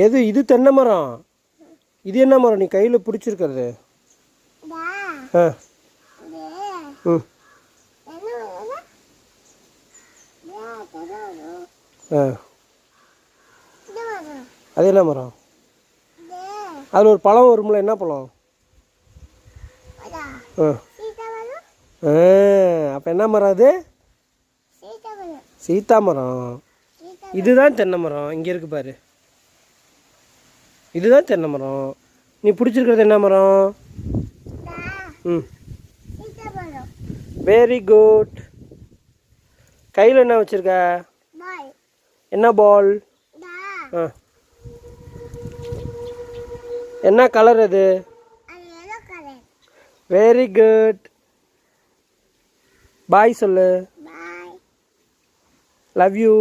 எது இது? தென்னை மரம். இது என்ன மரம் நீ கையில் பிடிச்சிருக்கிறது? ஆ ம் ஆ அது என்ன மரம்? அதில் ஒரு பழம் வரும்ல, என்ன பழம்? ஆ ஆ அப்போ என்ன மரம் அது? சீதா மரம். இதுதான் தென்னை மரம். இங்கே இருக்கு பாரு, இதுதான் தென்னை மரம். நீ பிடிச்சிருக்கிறது என்ன மரம்? ம் வெரி குட். கையில் என்ன வச்சுருக்க? என்ன பால்? ஆ என்ன கலர் அது? Very good. பாய் சொல்லு. Love you.